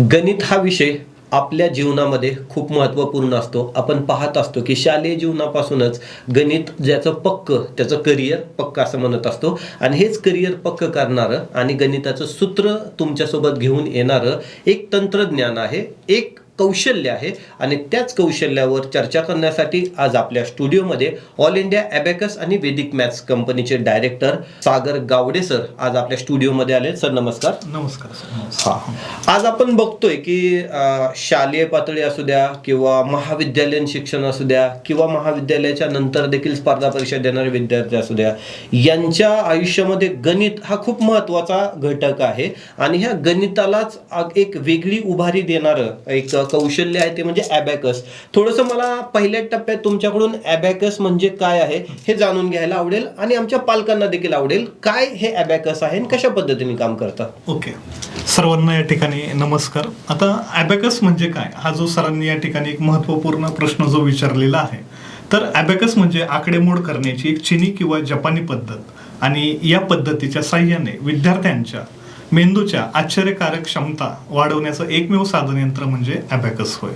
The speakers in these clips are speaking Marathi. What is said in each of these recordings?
गणित हा विषय आपल्या जीवनामध्ये खूप महत्त्वपूर्ण असतो. आपण पाहत असतो की शालेय जीवनापासूनच गणित ज्याचं पक्क त्याचं करिअर पक्क असं म्हणत असतो आणि हेच करिअर पक्क करणारं आणि गणिताचं सूत्र तुमच्यासोबत घेऊन येणारं एक तंत्रज्ञान आहे, एक कौशल्य आहे आणि त्याच कौशल्यावर चर्चा करण्यासाठी आज आपल्या स्टुडिओमध्ये ऑल इंडिया ॲबॅकस आणि वैदिक मॅथ्स कंपनीचे डायरेक्टर सागर गावडे सर आज आपल्या स्टुडिओमध्ये आले. सर नमस्कार. नमस्कार सर. हा, आज आपण बघतोय की शालेय पातळी असू द्या किंवा महाविद्यालयीन शिक्षण असू द्या किंवा महाविद्यालयाच्या नंतर देखील स्पर्धा परीक्षा देणारे विद्यार्थी असू द्या, यांच्या आयुष्यामध्ये गणित हा खूप महत्त्वाचा घटक आहे आणि ह्या गणितालाच एक वेगळी उभारी देणारं एक कौशल्य आहे ते म्हणजे ॲबॅकस. थोडंसं मला पहिल्या टप्प्यात तुमच्याकडून ॲबॅकस म्हणजे काय आहे हे जाणून घ्यायला आवडेल आणि आमच्या पालकांना देखील आवडेल काय हे ॲबॅकस आहे आणि कशा पद्धतीने काम करतात. ओके, सर्वांना या ठिकाणी नमस्कार. आता ॲबॅकस म्हणजे काय, हा जो सरांनी या ठिकाणी एक महत्त्वपूर्ण प्रश्न जो विचारलेला आहे, तर ॲबॅकस म्हणजे आकडेमोड करण्याची एक चीनी किंवा जपानी पद्धत आणि या पद्धतीच्या साहाय्याने विद्यार्थ्यांच्या मेंदूच्या आश्चर्यकारक क्षमता वाढवण्याचं एकमेव साधन यंत्र म्हणजे ॲबॅकस होय.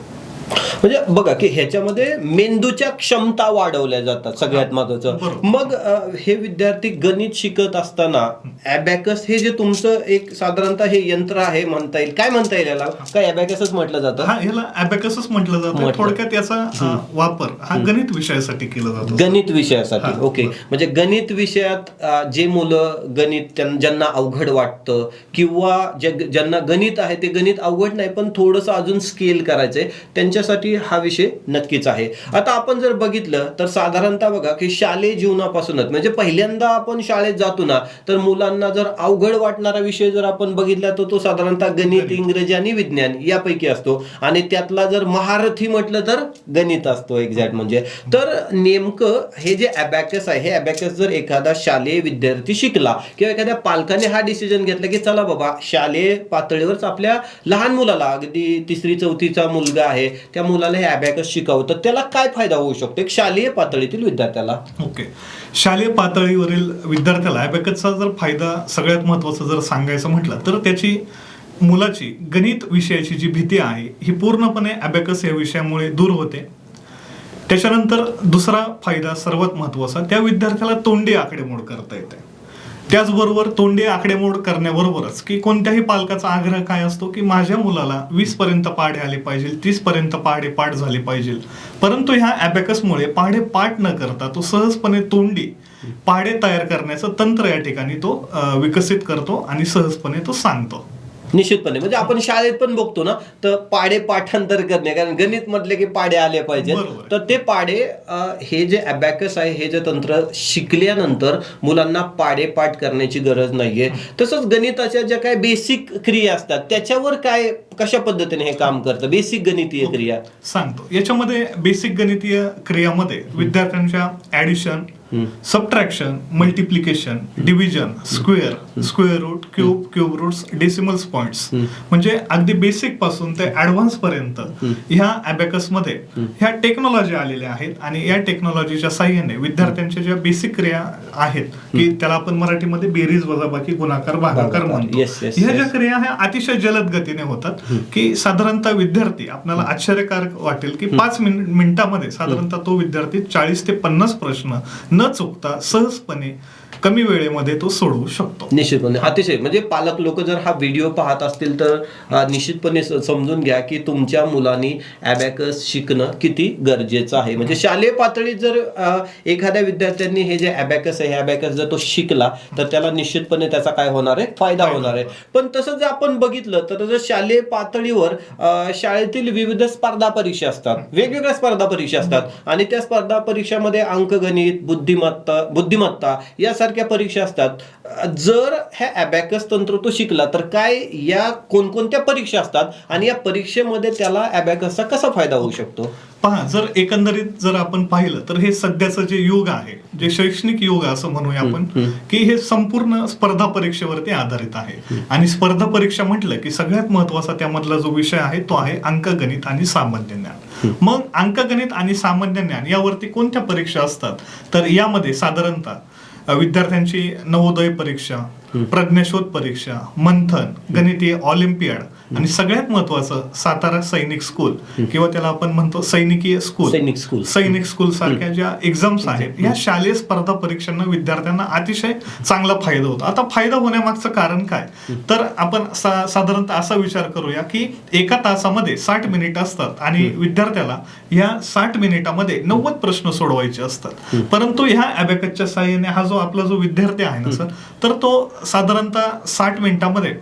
म्हणजे बघा की ह्याच्यामध्ये मेंदूच्या क्षमता वाढवल्या जातात सगळ्यात महत्वाचं. मग हे विद्यार्थी गणित शिकत असताना ॲबॅकस हे जे तुमचं एक साधारणतः हे यंत्र आहे म्हणता येईल, काय म्हणता येईल याला, काय ॲबॅकसच म्हटलं जातं? हा, याला ॲबॅकसच म्हटलं जातं. थोडक्यात याचा वापर हा गणित विषयासाठी केला जातो. गणित विषयासाठी. ओके, म्हणजे गणित विषयात जे मुलं गणित ज्यांना अवघड वाटतं किंवा ज्यांना गणित आहे ते गणित अवघड नाही पण थोडंसं अजून स्केल करायचंय त्यांच्यासाठी हा विषय नक्कीच आहे. आता आपण जर बघितलं तर साधारणतः बघा की शालेय जीवनापासूनच म्हणजे पहिल्यांदा आपण शाळेत जातो ना, तर मुलांना जर अवघड वाटणारा विषय जर आपण बघितला तर तो साधारणतः गणित, इंग्रजी आणि विज्ञान यापैकी असतो आणि त्यातला जर महारथी म्हटलं तर गणित असतो एक्झॅक्ट. म्हणजे तर नेमकं हे जे ॲबॅकस आहे, हे ॲबॅकस जर एखादा शालेय विद्यार्थी शिकला किंवा एखाद्या पालकाने हा डिसिजन घेतला की चला बाबा शालेय पातळीवरच आपल्या लहान मुलाला, अगदी 3री-4थीचा मुलगा आहे त्या मुलाला हे ॲबॅकस शिकावं, तर त्याला काय फायदा होऊ शकतो एक शालेय पातळीतील विद्यार्थ्याला? ओके, शालेय पातळीवरील विद्यार्थ्याला ॲबॅकसचा जर फायदा सगळ्यात महत्त्वाचा जर सांगायचं म्हटलं तर त्याची मुलाची गणित विषयाची जी भीती आहे ही पूर्णपणे ॲबॅकस या विषयामुळे दूर होते. त्याच्यानंतर दुसरा फायदा सर्वात महत्त्वाचा, त्या विद्यार्थ्याला तोंडी आकडेमोड करता येते. त्याचबरोबर तोंडी आकडेमोड करण्याबरोबरच की कोणत्याही पालकाचा आग्रह काय असतो की माझ्या मुलाला 20 पर्यंत पाढे आले पाहिजे, 30 पर्यंत पाढे पाठ झाले पाहिजे, परंतु ह्या ॲबॅकसमुळे पाढे पाठ न करता तो सहजपणे तोंडी पाढे तयार करण्याचं तंत्र या ठिकाणी तो विकसित करतो आणि सहजपणे तो सांगतो. निश्चितपणे म्हणजे आपण शाळेत पण बघतो ना, तर पाढे पाठांतर करणे, कारण गणित म्हटले की पाढे आले पाहिजे, तर ते पाढे हे जे ॲबॅकस आहे हे जे तंत्र शिकल्यानंतर मुलांना पाढे पाठ करण्याची गरज नाहीये. तसंच गणिताच्या ज्या काही बेसिक क्रिया असतात त्याच्यावर काय कशा पद्धतीने हे काम करतं, बेसिक गणितीय क्रिया सांगतो. याच्यामध्ये बेसिक गणितीय क्रियामध्ये विद्यार्थ्यांच्या addition, subtraction, multiplication, division, square root, cube roots, decimals points म्हणजे अगदी बेसिक पासून ते ऍडव्हान्स पर्यंत ह्या ॲबॅकस मध्ये ह्या टेक्नॉलॉजी आलेल्या आहेत आणि या टेक्नॉलॉजीच्या साह्याने विद्यार्थ्यांच्या ज्या बेसिक क्रिया आहेत की त्याला आपण मराठीमध्ये बेरीज, वजाबाकी, गुणाकार, भागाकार म्हणतो, ह्या ज्या क्रिया ह्या अतिशय जलद गतीने होतात की साधारणतः विद्यार्थी, आपल्याला आश्चर्यकारक वाटेल की 5 मिनिटामध्ये साधारणतः तो विद्यार्थी 40 ते 50 प्रश्न न चुकता सहजपणे कमी वेळेमध्ये तो सोडवू शकतो. निश्चितपणे अतिशय म्हणजे पालक लोक जर हा व्हिडिओ पाहत असतील तर निश्चितपणे समजून घ्या की तुमच्या मुलांनी ॲबॅकस शिकणं किती गरजेचं आहे. म्हणजे शालेय पातळीत जर एखाद्या विद्यार्थ्यांनी हे जे ॲबॅकस आहे, ॲबॅकस जर तो शिकला तर त्याला निश्चितपणे त्याचा काय होणार आहे, फायदा होणार आहे. पण तसं जर आपण बघितलं तर जर शालेय पातळीवर शाळेतील विविध स्पर्धा परीक्षा असतात, वेगवेगळ्या स्पर्धा परीक्षा असतात आणि त्या स्पर्धा परीक्षामध्ये अंकगणित, बुद्धिमत्ता यासारख्या परीक्षा असतात. जर ह्या ॲबॅकस तंत्र तो शिकला तर काय या कोणकोणत्या परीक्षा असतात आणि या परीक्षेमध्ये त्याला ॲबॅकसचा कसा फायदा होऊ शकतो? पहा, जर एकंदरीत जर आपण पाहिलं तर हे सध्याचं जे युग आहे, जे शैक्षणिक युग असं म्हणूया आपण, की हे संपूर्ण स्पर्धा परीक्षेवरती आधारित आहे. आणि स्पर्धा परीक्षा म्हटलं की सगळ्यात महत्वाचा त्यामधला जो विषय आहे तो आहे अंकगणित आणि सामान्य ज्ञान. मग अंकगणित आणि सामान्य ज्ञान यावरती कोणत्या परीक्षा असतात, तर यामध्ये साधारणतः विद्यार्थ्यांची नवोदय परीक्षा, प्रज्ञाशोध परीक्षा, मंथन, गणितीय ऑलिम्पियाड आणि सगळ्यात महत्वाचं सातारा सैनिक स्कूल किंवा त्याला आपण म्हणतो सैनिकी स्कूल, सैनिक स्कूल सारख्या ज्या एक्झाम्स आहेत या शालेय स्पर्धा परीक्षांना विद्यार्थ्यांना अतिशय चांगला फायदा होतो. आता फायदा होण्यामागचं कारण काय, तर आपण साधारणतः असा विचार करूया की एका तासामध्ये 60 मिनिट असतात आणि विद्यार्थ्याला या 60 मिनिटामध्ये 90 प्रश्न सोडवायचे असतात. परंतु ह्या अबॅकसच्या साहाय्याने हा जो आपला जो विद्यार्थी आहे ना सर, तर तो साधारणतः 60 मिनिटामध्ये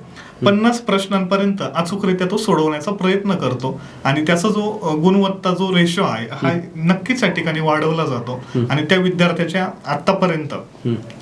50 प्रश्नांपर्यंत अचूकरित्या तो सोडवण्याचा प्रयत्न करतो आणि त्याचा जो गुणवत्ता जो रेशो आहे हा नक्कीच या ठिकाणी वाढवला जातो. आणि त्या विद्यार्थ्याच्या आतापर्यंत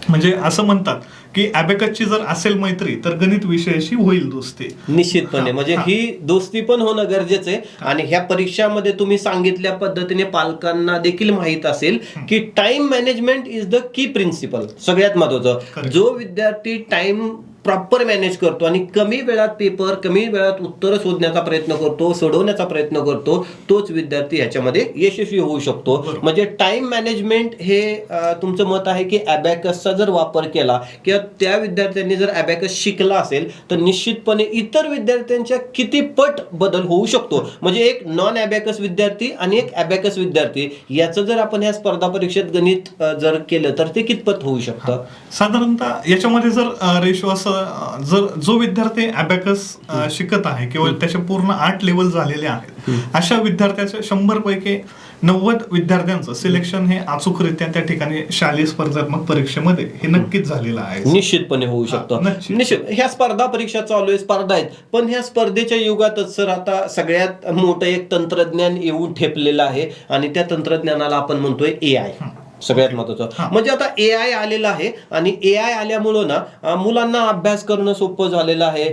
म्हणजे असं म्हणतात की अबॅकसची जर असेल मैत्री तर गणित विषयाशी होईल दोस्ती. निश्चितपणे म्हणजे ही दोस्ती पण होणं गरजेचं आहे. आणि ह्या परीक्षामध्ये तुम्ही सांगितल्या पद्धतीने पालकांना देखील माहित असेल की time management is the key principle. सगळ्यात महत्वाचं, जो विद्यार्थी टाइम प्रॉपर मॅनेज करतो आणि कमी वेळात पेपर, कमी वेळात उत्तरं शोधण्याचा प्रयत्न करतो, सोडवण्याचा प्रयत्न करतो, तोच विद्यार्थी ह्याच्यामध्ये यशस्वी होऊ शकतो. म्हणजे टाइम मॅनेजमेंट हे तुमचं मत आहे की अबॅकसचा जर वापर केला किंवा त्या विद्यार्थ्यांनी जर अबॅकस शिकला असेल तर निश्चितपणे इतर विद्यार्थ्यांच्या किती पट बदल होऊ शकतो. म्हणजे एक नॉन अबॅकस विद्यार्थी आणि एक अबॅकस विद्यार्थी याचं जर आपण ह्या स्पर्धा परीक्षेत गणित जर केलं तर ते कितपत होऊ शकतं. साधारणतः याच्यामध्ये जर रेशो असं जर जो विद्यार्थी अबॅकस शिकत आहे किंवा त्याचे पूर्ण 8 लेवल झालेले आहेत अशा विद्यार्थ्याच्या 100 पैकी 90 विद्यार्थ्यांचं सिलेक्शन हे अचूकरित्या त्या ठिकाणी शालेय स्पर्धात्मक परीक्षेमध्ये हे नक्कीच झालेलं आहे. निश्चितपणे होऊ शकतं. निश्चित ह्या स्पर्धा परीक्षा चालू आहे, स्पर्धा आहेत, पण ह्या स्पर्धेच्या युगातच सर आता सगळ्यात मोठं एक तंत्रज्ञान येऊन ठेपलेलं आहे आणि त्या तंत्रज्ञानाला आपण म्हणतोय AI. सगळ्यात महत्वाचं म्हणजे आता AI आलेलं आहे आणि AI आल्यामुळं ना मुलांना अभ्यास करणं सोपं झालेलं आहे.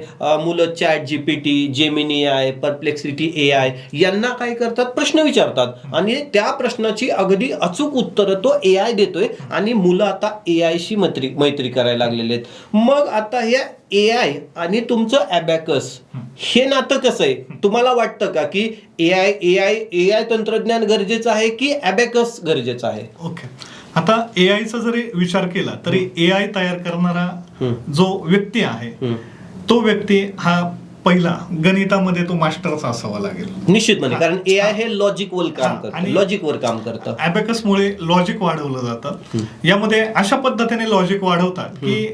मुलं ChatGPT, Gemini AI, Perplexity AI यांना काय करतात, प्रश्न विचारतात आणि त्या प्रश्नाची अगदी अचूक उत्तरं तो AI देतोय आणि मुलं आता AI शी मैत्री करायला लागलेले आहेत. मग आता ह्या AI आणि तुमचं अबॅकस हे नातं कसं आहे, तुम्हाला वाटतं का की AI तंत्रज्ञान गरजेचं आहे की अबॅकस गरजेचं आहे? ओके, आता AIचा जरी विचार केला तरी AI तयार करणारा जो व्यक्ती आहे तो व्यक्ती हा पहिला गणितामध्ये तो मास्टरचा असावा लागेल. निश्चितपणे, कारण AI हे लॉजिकवर काम करतं. अबॅकसमुळे लॉजिक वाढवलं जातं. यामध्ये अशा पद्धतीने लॉजिक वाढवतात की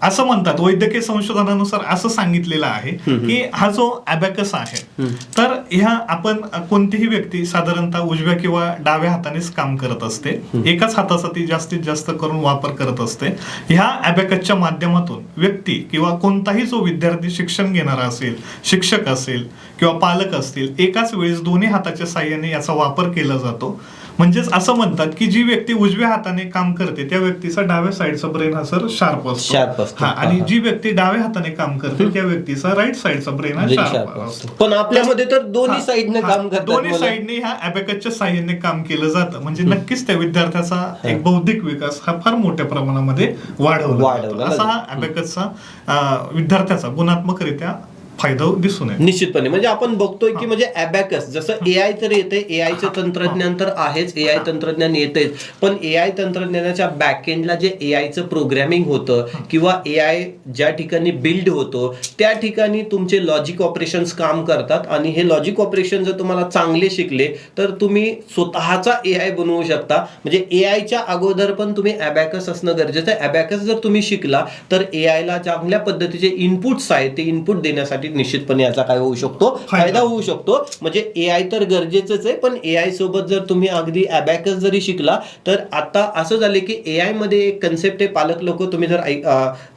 असं म्हणतात, वैद्यकीय संशोधनानुसार असं सांगितलेलं आहे की हा जो अबॅकस आहे तर ह्या आपण कोणतीही व्यक्ती साधारणतः उजव्या किंवा डाव्या हातानेच काम करत असते. एकाच हाताचा ती जास्तीत जास्त करून वापर करत असते. ह्या अबॅकसच्या माध्यमातून व्यक्ती किंवा कोणताही जो विद्यार्थी शिक्षण घेणारा असेल, शिक्षक असेल किंवा पालक असतील, एकाच वेळेस दोन्ही हाताच्या साह्याने याचा वापर केला जातो. म्हणजेच असं म्हणतात की जी व्यक्ती उजव्या हाताने काम करते त्या व्यक्तीचा डाव्या साईडचा ब्रेन हा सर शार्प असतो आणि जी व्यक्ती डाव्या हाताने काम करते त्या व्यक्तीचा राईट साईडचा ब्रेन हा शार्प असतो. पण आपल्यामध्ये तर दोन्ही साईडने काम करतात. दोन्ही साईडने ह्या अबॅकसच्या साह्याने काम केलं जातं. म्हणजे नक्कीच त्या विद्यार्थ्याचा एक बौद्धिक विकास हा फार मोठ्या प्रमाणामध्ये वाढवला असा हा अबॅकसचा विद्यार्थ्याचा गुणात्मकरित्या फायदा दिसून येतो. निश्चितपणे म्हणजे आपण बघतोय की म्हणजे अबॅकस जसं AI तर येते, AIचं तंत्रज्ञान तर आहेच, AI तंत्रज्ञान येतेच, पण AI तंत्रज्ञानाच्या बॅकएंडला जे AIचं प्रोग्रॅमिंग होतं किंवा AI ज्या ठिकाणी बिल्ड होतो त्या ठिकाणी तुमचे लॉजिक ऑपरेशन्स काम करतात आणि हे लॉजिक ऑपरेशन जर तुम्हाला चांगले शिकले तर तुम्ही स्वतःचा AI बनवू शकता. म्हणजे AIच्या अगोदर पण तुम्ही अबॅकस असणं गरजेचं आहे. अबॅकस जर तुम्ही शिकला तर AIला चांगल्या पद्धतीचे इनपुट्स आहेत ते इनपुट देण्यासाठी निश्चितपणे याचा काय होऊ शकतो, फायदा होऊ शकतो. म्हणजे AI तर गरजेचंच आहे, पण AI सोबत जर तुम्ही अगदी अबॅकस जरी शिकला तर आता असं झाले की AI मध्ये एक कन्सेप्ट आहे. पालक लोक तुम्ही जर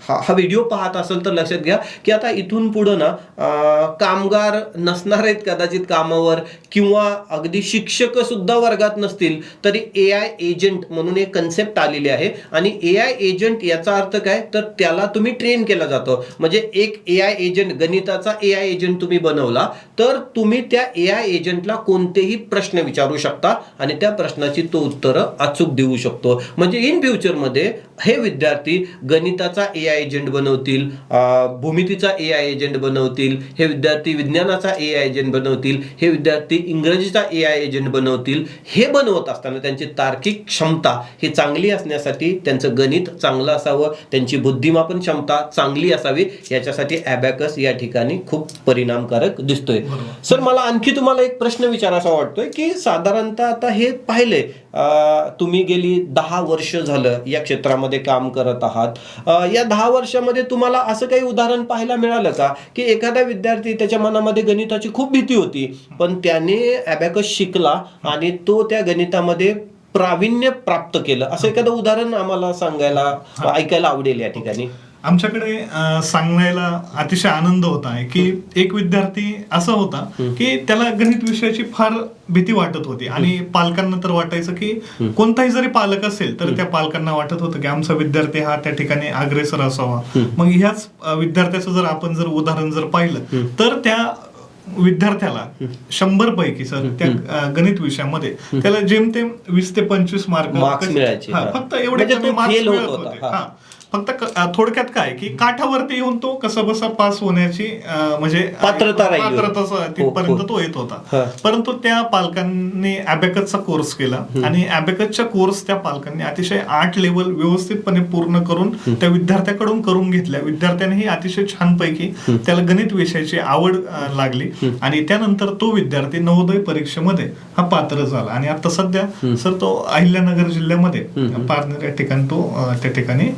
हा व्हिडिओ पाहत असाल तर लक्षात घ्या की आता इथून पुढे ना कामगार नसणार आहेत कदाचित कामावर किंवा अगदी शिक्षक सुद्धा वर्गात नसतील तरी AI एजंट म्हणून एक कन्सेप्ट आलेली आहे. आणि AI एजंट याचा अर्थ काय, तर त्याला तुम्ही ट्रेन केला जातो. म्हणजे एक AI एजंट, गणिताचा AI एजंट तुम्ही बनवला तर तुम्ही त्या AI एजंटला कोणतेही प्रश्न विचारू शकता आणि त्या प्रश्नाची तो उत्तर अचूक देऊ शकतो. म्हणजे इन फ्युचर मध्ये हे विद्यार्थी गणिताचा AI एजंट बनवतील, भूमितीचा AI एजंट बनवतील, हे विद्यार्थी विज्ञानाचा AI एजंट बनवतील, हे विद्यार्थी इंग्रजीचा AI एजंट बनवतील. हे बनवत असताना त्यांची तार्किक क्षमता ही चांगली असण्यासाठी त्यांचं गणित चांगलं असावं, त्यांची बुद्धिमापन क्षमता चांगली असावी, याच्यासाठी अबॅकस या ठिकाणी ठिकाणी खूप परिणामकारक दिसतोय. बरोबर. सर मला आणखी तुम्हाला एक प्रश्न विचारायचा वाटतोय की साधारणतः आता हे पाहिलंय तुम्ही गेली 10 वर्ष झालं या क्षेत्रामध्ये काम करत आहात. या 10 वर्षामध्ये तुम्हाला असं काही उदाहरण पाहायला मिळालं का की एखादा विद्यार्थी त्याच्या मनामध्ये गणिताची खूप भीती होती पण त्याने अबॅकस शिकला आणि तो त्या गणितामध्ये प्रावीण्य प्राप्त केलं, असं एखादं उदाहरण आम्हाला सांगायला ऐकायला आवडेल या ठिकाणी. आमच्याकडे सांगण्याला अतिशय आनंद होत आहे की एक विद्यार्थी असा होता की त्याला गणित विषयाची फार भीती वाटत होती आणि पालकांना तर वाटायचं की कोणताही जरी पालक असेल तर त्या पालकांना वाटत होतं की आमचा विद्यार्थी हा त्या ठिकाणी अग्रेसर असावा. मग ह्याच विद्यार्थ्याचं जर आपण जर उदाहरण जर पाहिलं तर त्या विद्यार्थ्याला 100 पैकी सर त्या गणित विषयामध्ये त्याला जेमतेम 20 ते 25 मार्क्स मिळायचे. फक्त एवढे कमी मार्क्स मिळत होते. फक्त थोडक्यात काय की काठावरती येऊन तो कसा बसा पास होण्याची म्हणजे पात्रता तिथपर्यंत तो येत होता. परंतु त्या पालकांनी अबॅकसचा कोर्स केला आणि अबॅकसच्या कोर्स त्या पालकांनी अतिशय 8 लेवल व्यवस्थितपणे पूर्ण करून त्या विद्यार्थ्याकडून करून घेतल्या. विद्यार्थ्यानेही अतिशय छानपैकी त्याला गणित विषयाची आवड लागली आणि त्यानंतर तो विद्यार्थी नवोदय परीक्षेमध्ये हा पात्र झाला आणि आता सध्या सर तो अहिल्यानगर जिल्ह्यामध्ये पारनेर या ठिकाणी तो त्या ठिकाणी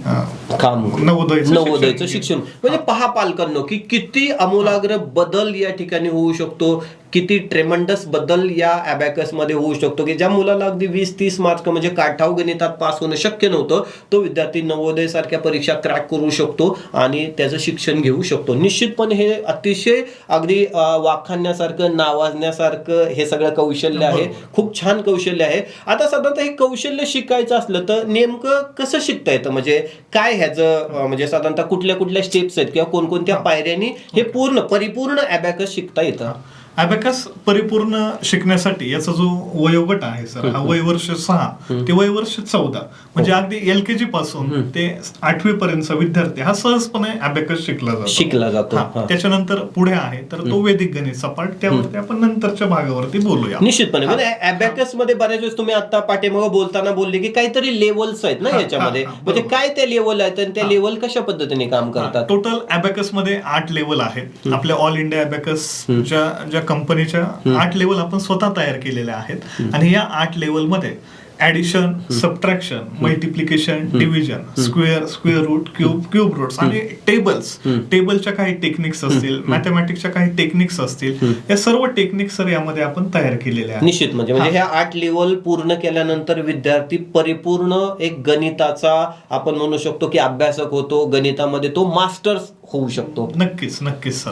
काम नवोदयचं शिक्षण. म्हणजे पहा पालकांनो की किती आमूलाग्र बदल या ठिकाणी होऊ शकतो, किती ट्रेमंडस बदल या अबॅकस मध्ये होऊ शकतो की ज्या मुलाला अगदी 20-30 मार्क म्हणजे काठाव गणितात पास होणं शक्य नव्हतं तो विद्यार्थी नवोदय सारख्या परीक्षा क्रॅक करू शकतो आणि त्याचं शिक्षण घेऊ शकतो. निश्चितपणे हे अतिशय अगदी वाखाणण्यासारखं नावाजण्यासारखं हे सगळं कौशल्य आहे, खूप छान कौशल्य आहे. आता साधारणतः हे कौशल्य शिकायचं असलं तर नेमकं कसं शिकता येतं, म्हणजे काय ह्याचं म्हणजे साधारणतः कुठल्या कुठल्या स्टेप्स आहेत किंवा कोणकोणत्या पायऱ्यांनी हे परिपूर्ण अबॅकस शिकता येतं? अबॅकस परिपूर्ण शिकण्यासाठी याचा जो वयोगट आहे सर हा वयवर्ष 6 ते वयवर्ष 14 म्हणजे अगदी LKG पासून ते 8वी पर्यंतचा विद्यार्थी हा सहजपणे अबॅकस शिकला जातो. त्याच्यानंतर पुढे आहे तर तो वैदिक गणित सपाट, त्यावरती आपण नंतरच्या भागावरती बोलूया. निश्चितपणे म्हणजे अबॅकस मध्ये बऱ्याच वेळेस तुम्ही आता पाठीमागे बोलताना बोलले की काहीतरी लेवल्स आहेत ना याच्यामध्ये, म्हणजे काय ते लेवल आहेत आणि त्या लेवल कशा पद्धतीने काम करतात? टोटल अबॅकस मध्ये 8 लेवल आहेत. आपल्या ऑल इंडिया अबॅकसच्या कंपनीच्या 8 लेवल आपण स्वतः तयार केलेल्या आहेत आणि या 8 लेवल मध्ये addition, subtraction, multiplication, division, square root, cube roots आणि टेबलच्या काही टेक्निक्स असतील, मॅथमॅटिक्सच्या काही टेक्निक्स असतील, या सर्व टेक्निक्स सर यामध्ये आपण तयार केलेल्या आहेत. निश्चित म्हणजे ह्या 8 लेवल पूर्ण केल्यानंतर विद्यार्थी परिपूर्ण एक गणिताचा आपण म्हणू शकतो की अभ्यासक होतो, गणितामध्ये तो मास्टर होऊ शकतो. नक्कीच सर.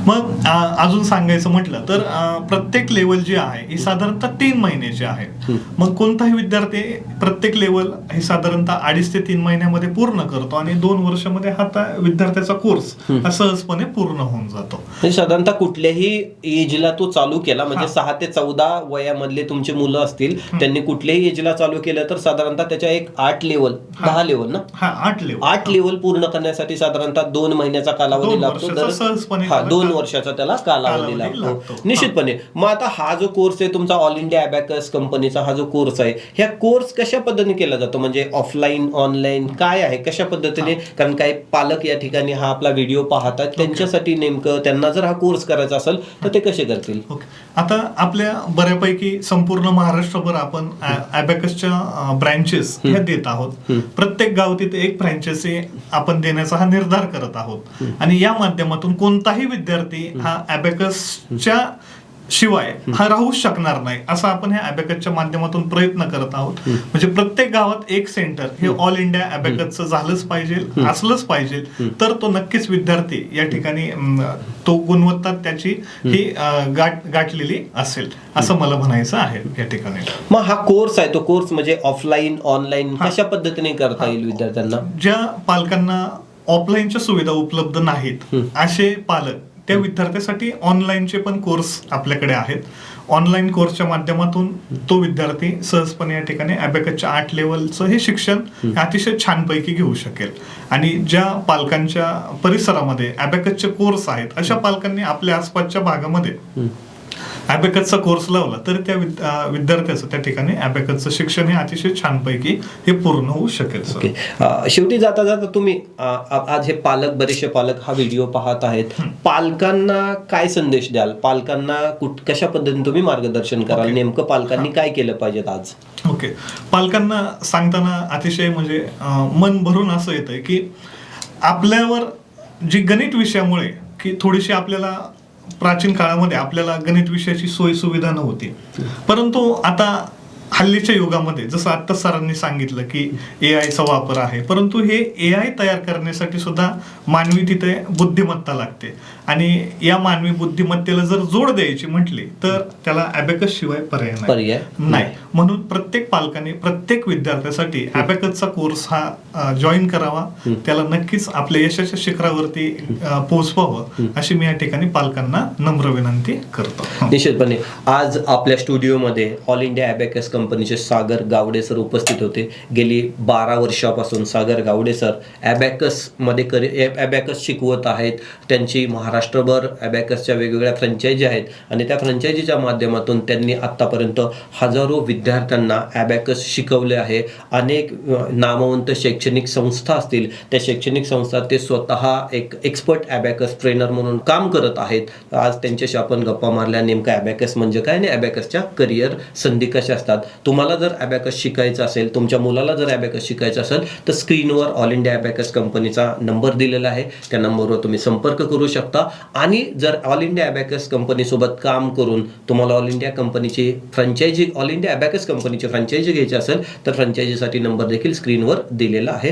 मग अजून सांगायचं म्हटलं तर प्रत्येक लेवल जी आहे ही साधारणतः 3 महिन्याची आहे. मग कोणताही विद्यार्थी प्रत्येक लेवल हे साधारणतः 2.5 ते 3 महिन्यामध्ये पूर्ण करतो आणि 2 वर्षामध्ये हा विद्यार्थ्याचा कोर्स हा सहजपणे पूर्ण होऊन जातो. म्हणजे साधारणतः कुठल्याही एजला तो चालू केला म्हणजे 6 ते 14 वयामधले तुमचे मुलं असतील त्यांनी कुठल्याही एजला चालू केलं तर साधारणतः त्याच्या एक 8 लेवल 10 लेवल ना 8 लेवल पूर्ण करण्यासाठी साधारणतः 2 महिन्याचा कालावधी लागतो, 2 वर्षाचा त्याला कालावधी लागतो. निश्चितपणे. मग आता हा जो कोर्स आहे तुमचा ऑल इंडिया अबॅकस कंपनीचा हा जो कोर्स आहे, ह्या कोर्स कशा पद्धतीने केला जातो, म्हणजे ऑफलाईन ऑनलाईन काय आहे, कशा पद्धतीने? कारण काही पालक या ठिकाणी हा आपला व्हिडिओ पाहतात, त्यांच्यासाठी नेमकं त्यांना जर हा कोर्स करायचा असेल तर ते कसे करतील? आता आपल्या बऱ्यापैकी संपूर्ण महाराष्ट्रभर आपण अबॅकसच्या ब्रँचेस ह्या देत आहोत. प्रत्येक गाव तिथे एक फ्रँचायझी आपण देण्याचा हा निर्धार करत आहोत आणि या माध्यमातून कोणताही विद्यार्थी हा अबॅकसच्या शिवाय हा राहू शकणार नाही असं आपण ह्या अबॅकसच्या माध्यमातून प्रयत्न करत आहोत. म्हणजे प्रत्येक गावात एक सेंटर हे ऑल इंडिया अबॅकसचं झालंच पाहिजे, असलंच पाहिजे, तर तो नक्कीच विद्यार्थी या ठिकाणी तो गुणवत्ता त्याची ही गाठलेली असेल असं मला म्हणायचं आहे या ठिकाणी. मग हा कोर्स आहे तो कोर्स म्हणजे ऑफलाईन ऑनलाईन कशा पद्धतीने करता येईल विद्यार्थ्यांना? ज्या पालकांना ऑफलाईनच्या सुविधा उपलब्ध नाहीत असे पालक त्या विद्यार्थ्यासाठी ऑनलाईनचे पण कोर्स आपल्याकडे आहेत. ऑनलाईन कोर्सच्या माध्यमातून तो विद्यार्थी सहजपणे या ठिकाणी अबॅकसच्या 8 लेवलचं हे शिक्षण अतिशय छानपैकी घेऊ शकेल. आणि ज्या पालकांच्या परिसरामध्ये अबॅकसचे कोर्स आहेत अशा पालकांनी आपल्या आसपासच्या भागामध्ये ॲबॅकसचा कोर्स लावला तर त्या विद्यार्थ्याचं त्या ठिकाणी ॲबॅकसचं शिक्षण हे अतिशय छानपैकी हे पूर्ण होऊ शकेल सर. ओके. शेवटी जाता जाता तुम्ही आज हे पालक, बरेचसे पालक हा व्हिडिओ पाहत आहेत, पालकांना काय संदेश द्याल? पालकांना कशा पद्धतीने तुम्ही मार्गदर्शन कराल? नेमकं पालकांनी काय केलं पाहिजे आज? ओके. पालकांना सांगताना अतिशय म्हणजे मन भरून असं येतंय की आपल्यावर जी गणित विषयामुळे की थोडीशी आपल्याला प्राचीन काळामध्ये आपल्याला गणित विषयाची सोय सुविधा नव्हती, परंतु आता हल्लीच्या युगामध्ये जसं आत्ता सरांनी सांगितलं की AI चा वापर आहे, परंतु हे AI तयार करण्यासाठी सुद्धा मानवी तिथे बुद्धिमत्ता लागते आणि या मानवी बुद्धिमत्तेला जर जोड द्यायची म्हटली तर त्याला ॲबॅकस शिवाय पर्याय नाही. म्हणून प्रत्येक पालकाने प्रत्येक विद्यार्थ्यासाठी ॲबॅकसचा कोर्स हा जॉईन करावा, त्याला नक्कीच आपल्या यशाच्या शिखरावरती पोहोचवावं अशी मी या ठिकाणी पालकांना नम्र विनंती करतो. निश्चितपणे आज आपल्या स्टुडिओमध्ये ऑल इंडिया ॲबॅकस कंपनीचे सागर गावडे सर उपस्थित होते. गेली 12 वर्षापासून सागर गावडे सर ॲबॅकस शिकवत आहेत. त्यांची महाराष्ट्रभर ॲबॅकसच्या वेगवेगळ्या फ्रँचायझी आहेत आणि त्या फ्रँचायझीच्या माध्यमातून त्यांनी आत्तापर्यंत हजारो विद्यार्थ्यांना ॲबॅकस शिकवले आहे. अनेक नामवंत शैक्षणिक संस्था असतील, त्या शैक्षणिक संस्था ते स्वतः एक एक्सपर्ट ॲबॅकस ट्रेनर म्हणून काम करत आहेत. आज त्यांच्याशी आपण गप्पा मारल्या, नेमकं ॲबॅकस म्हणजे काय आणि ॲबॅकसच्या करिअर संधी कशा असतात. तुम्हाला जर ॲबॅकस शिकायचं असेल, तुमच्या मुलाला जर ॲबॅकस शिकायचं असेल तर स्क्रीनवर ऑल इंडिया ॲबॅकस कंपनीचा नंबर दिलेला आहे, त्या नंबरवर तुम्ही संपर्क करू शकता. आणि जर ऑल इंडिया ॲबॅकस कंपनीसोबत काम करून तुम्हाला ऑल इंडिया ॲबॅकस कंपनीची फ्रँचायझी घ्यायची असेल तर फ्रँचायझीसाठी नंबर देखील स्क्रीनवर दिलेला आहे.